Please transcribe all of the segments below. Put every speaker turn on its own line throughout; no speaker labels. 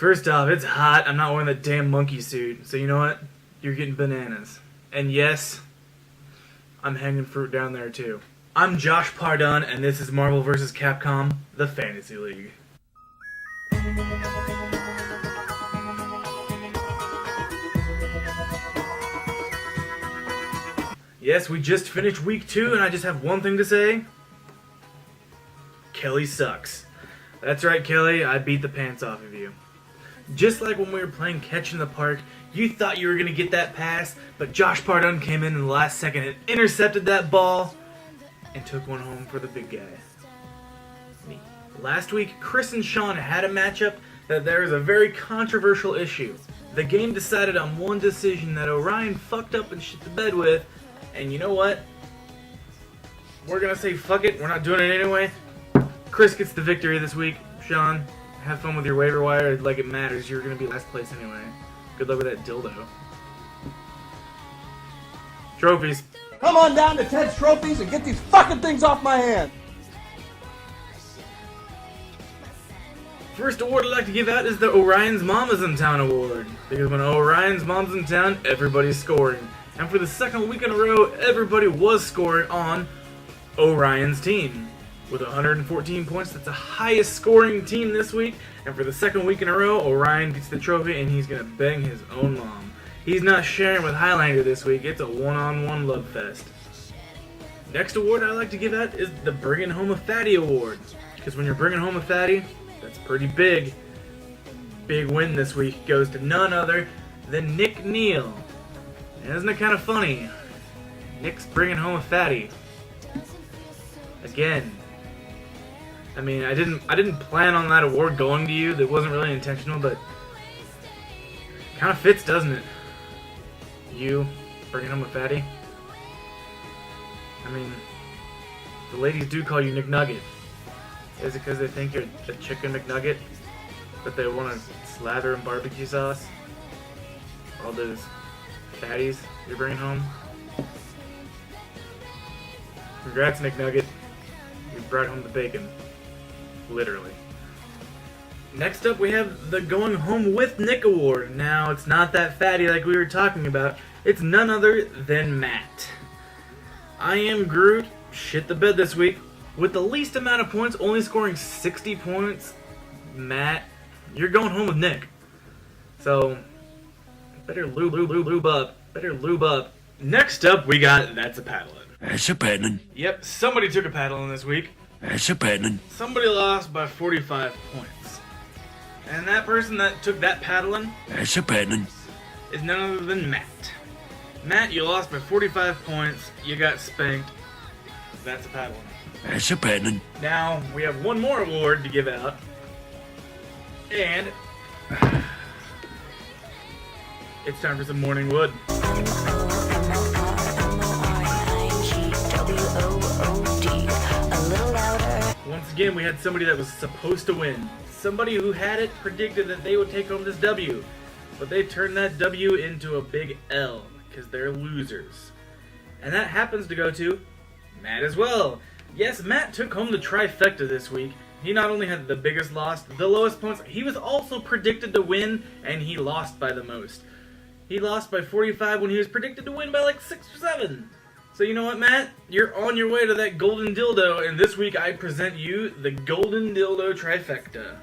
First off, it's hot. I'm not wearing the damn monkey suit. So you know what? You're getting bananas. And yes, I'm hanging fruit down there too. I'm Josh Pardon, and this is Marvel vs. Capcom, the Fantasy League. Yes, we just finished week 2, and I just have one thing to say. Kelly sucks. That's right, Kelly, I beat the pants off of you. Just like when we were playing catch in the park, you thought you were going to get that pass, but Josh Pardon came in the last second and intercepted that ball and took one home for the big guy. Me. Last week, Chris and Sean had a matchup that there is a very controversial issue. The game decided on one decision that Orion fucked up and shit the bed with, and you know what? We're going to say fuck it, we're not doing it anyway. Chris gets the victory this week. Sean, have fun with your waiver wire like it matters. You're going to be last place anyway. Good luck with that dildo. Trophies.
Come on down to Ted's Trophies and get these fucking things off my hand.
First award I'd like to give out is the Orion's Mama's in Town award. Because when Orion's Mom's in town, everybody's scoring. And for the second week in a row, everybody was scoring on Orion's team. With 114 points, that's the highest scoring team this week. And for the second week in a row, Orion gets the trophy and he's going to bang his own mom. He's not sharing with Highlander this week. It's a one-on-one love fest. Next award I like to give out is the Bringing Home a Fatty award. Because when you're bringing home a fatty, that's pretty big. Big win this week goes to none other than Nick Neal. And isn't it kind of funny? Nick's bringing home a fatty. Again. I mean, I didn't plan on that award going to you. That wasn't really intentional, but it kind of fits, doesn't it? You bringing home a fatty. I mean, the ladies do call you Nick Nugget. Is it because they think you're a chicken McNugget, but they want to slather in barbecue sauce? All those fatties you're bringing home. Congrats, Nick Nugget. You brought home the bacon. Literally. Next up, we have the Going Home with Nick award. Now, it's not that fatty like we were talking about. It's none other than Matt. I Am Groot shit the bed this week with the least amount of points, only scoring 60 points. Matt, you're going home with Nick. So, better lube up. Better lube up. Next up, we got That's a Paddling.
That's a paddling.
Yep, somebody took a paddling this week.
That's a paddling.
Somebody lost by 45 points. And that person that took that paddling
That's a paddling.
is none other than Matt. Matt, you lost by 45 points. You got spanked. That's a paddling.
That's a paddling.
Now, we have one more award to give out. And it's time for some morning wood. Once again, we had somebody that was supposed to win. Somebody who had it predicted that they would take home this W. But they turned that W into a big L, because they're losers. And that happens to go to Matt as well. Yes, Matt took home the trifecta this week. He not only had the biggest loss, the lowest points, he was also predicted to win, and he lost by the most. He lost by 45 when he was predicted to win by like 6 or 7. So you know what, Matt? You're on your way to that golden dildo, and this week I present you the golden dildo trifecta.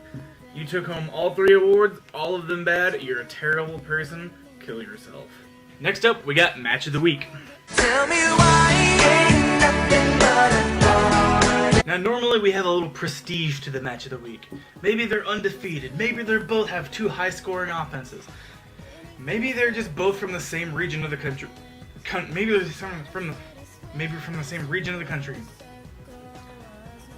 You took home all 3 awards, all of them bad. You're a terrible person. Kill yourself. Next up, we got Match of the Week.
Tell me why ain't nothing but a
Now, normally we have a little prestige to the Match of the Week. Maybe they're undefeated. Maybe they both have 2 high-scoring offenses. Maybe they're just both from the same region of the country. Maybe they're from the same region of the country.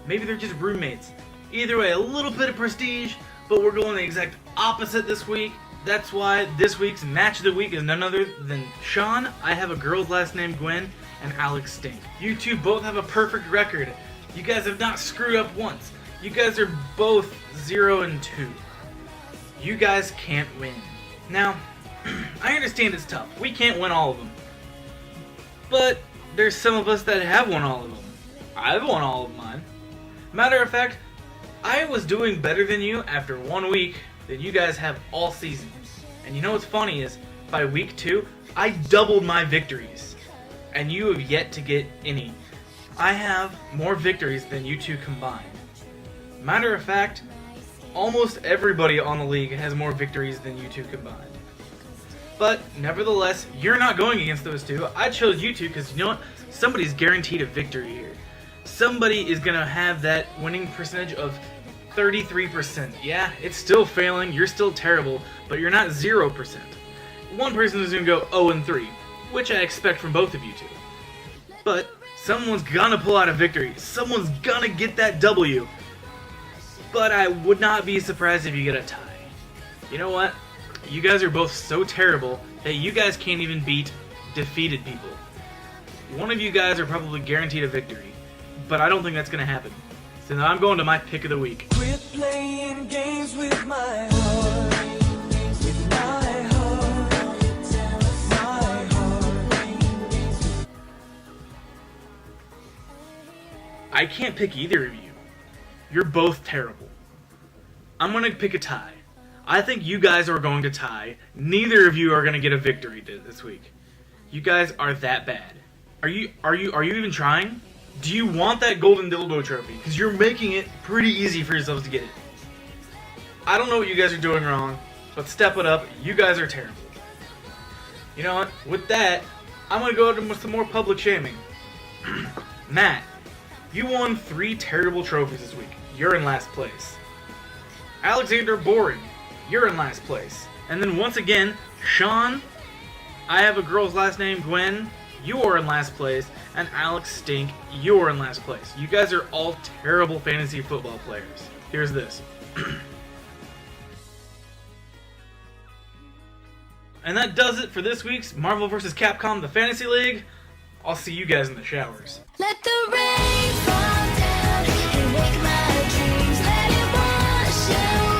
Maybe they're just roommates. Either way, a little bit of prestige, but we're going the exact opposite this week. That's why this week's Match of the Week is none other than Sean. I have a girl's last name Gwen, and Alex Stink. You two both have a perfect record. You guys have not screwed up once. You guys are both 0-2. You guys can't win. Now, I understand it's tough. We can't win all of them. But there's some of us that have won all of them. I've won all of mine. Matter of fact, I was doing better than you after 1 week than you guys have all season. And you know what's funny is, by week 2, I doubled my victories. And you have yet to get any. I have more victories than you two combined. Matter of fact, almost everybody on the league has more victories than you two combined. But nevertheless, you're not going against those two. I chose you two because you know what? Somebody's guaranteed a victory here. Somebody is going to have that winning percentage of 33%. Yeah, it's still failing. You're still terrible, but you're not 0%. One person is going to go 0-3, which I expect from both of you two. But someone's going to pull out a victory. Someone's going to get that W. But I would not be surprised if you get a tie. You know what? You guys are both so terrible that you guys can't even beat defeated people. One of you guys are probably guaranteed a victory, but I don't think that's going to happen. So now I'm going to my pick of the week.
Quit playing games with my heart. With my heart. My heart.
I can't pick either of you. You're both terrible. I'm going to pick a tie. I think you guys are going to tie. Neither of you are going to get a victory this week. You guys are that bad. Are you even trying? Do you want that golden dildo trophy? Because you're making it pretty easy for yourselves to get it. I don't know what you guys are doing wrong, but step it up. You guys are terrible. You know what? With that, I'm going to go to some more public shaming. Matt, you won 3 terrible trophies this week. You're in last place. Alexander Boring, you're in last place. And then once again, Sean, I have a girl's last name, Gwen, you are in last place. And Alex Stink, you are in last place. You guys are all terrible fantasy football players. Here's this. And that does it for this week's Marvel vs. Capcom The Fantasy League. I'll see you guys in the showers.
Let the rain fall down and wake my dreams. Let it wash away.